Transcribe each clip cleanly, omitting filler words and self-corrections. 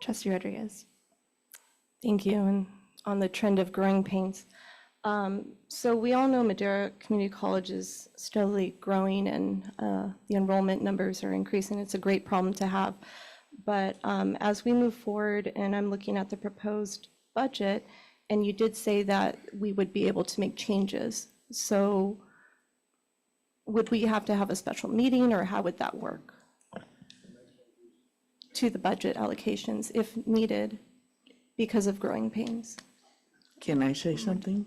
Trustee Rodriguez. Thank you. And on the trend of growing pains, so we all know Madera Community College is steadily growing and the enrollment numbers are increasing. It's a great problem to have. But as we move forward, and I'm looking at the proposed budget, and you did say that we would be able to make changes. So would we have to have a special meeting, or how would that work to the budget allocations if needed because of growing pains? Can I say something?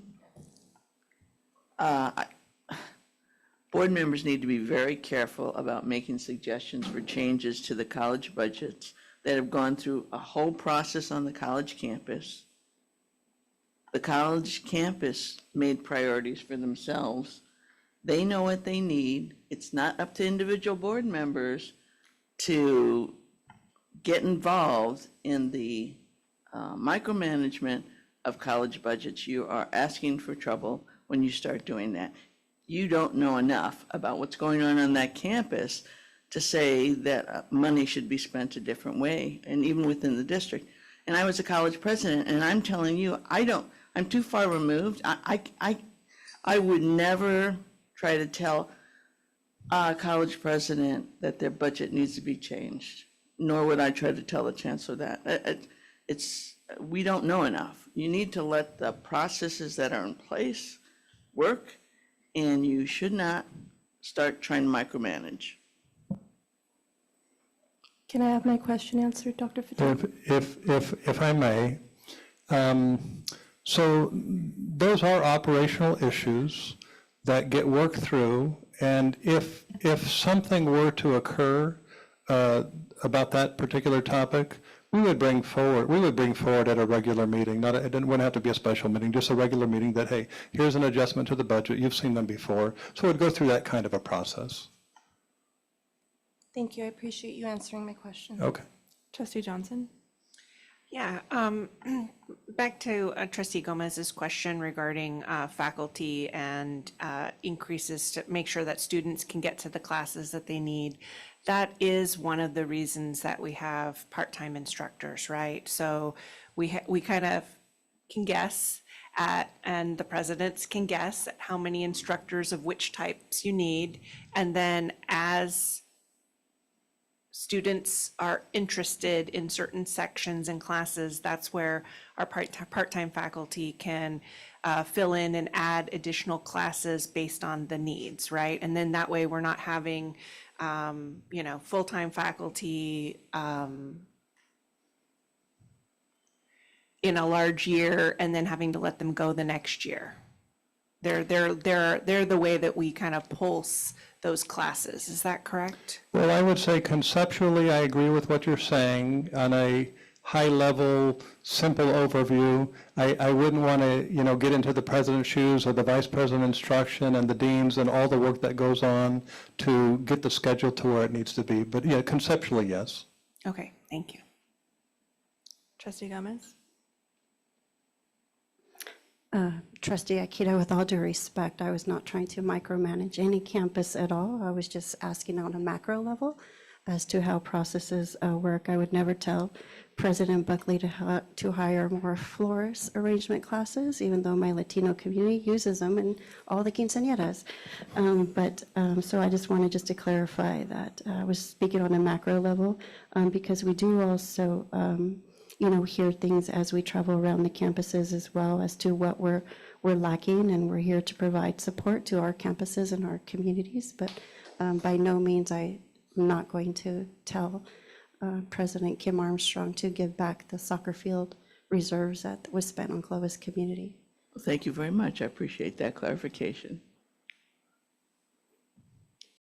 Board members need to be very careful about making suggestions for changes to the college budgets that have gone through a whole process on the college campus. The college campus made priorities for themselves. They know what they need. It's not up to individual board members to get involved in the micromanagement of college budgets. You are asking for trouble when you start doing that. You don't know enough about what's going on that campus to say that money should be spent a different way, and even within the district. And I was a college president, and I'm telling you, I'm too far removed. I would never try to tell a college president that their budget needs to be changed, nor would I try to tell the chancellor that. We don't know enough. You need to let the processes that are in place work, and you should not start trying to micromanage. Can I have my question answered, Dr. Fatima? If I may, so those are operational issues that get worked through, and if something were to occur about that particular topic, we would bring forward at a regular meeting. It wouldn't have to be a special meeting, just a regular meeting that, hey, here's an adjustment to the budget. You've seen them before. So we'd go through that kind of a process. Thank you. I appreciate you answering my question. Okay. Trustee Johnson. Yeah, back to Trustee Gomez's question regarding faculty and increases to make sure that students can get to the classes that they need. That is one of the reasons that we have part-time instructors, right? So we kind of can guess at, and the presidents can guess at how many instructors of which types you need. And then as students are interested in certain sections and classes, that's where our part-time faculty can fill in and add additional classes based on the needs, right? And then that way we're not having, full-time faculty in a large year and then having to let them go the next year. They're the way that we kind of pulse those classes. Is that correct? Well, I would say conceptually, I agree with what you're saying. On a high-level, simple overview, I wouldn't want to, get into the president's shoes or the vice president instruction and the deans and all the work that goes on to get the schedule to where it needs to be. But yeah, conceptually, yes. Okay, thank you. Trustee Gomez. Trustee Ikeda, with all due respect, I was not trying to micromanage any campus at all. I was just asking on a macro level as to how processes work. I would never tell President Buckley to hire more florist arrangement classes, even though my Latino community uses them in all the quinceañeras. So I just wanted to clarify that I was speaking on a macro level because we do also hear things as we travel around the campuses as well as to what we're lacking, and we're here to provide support to our campuses and our communities. But by no means I'm not going to tell President Kim Armstrong to give back the soccer field reserves that was spent on Clovis community. Well, thank you very much. I appreciate that clarification.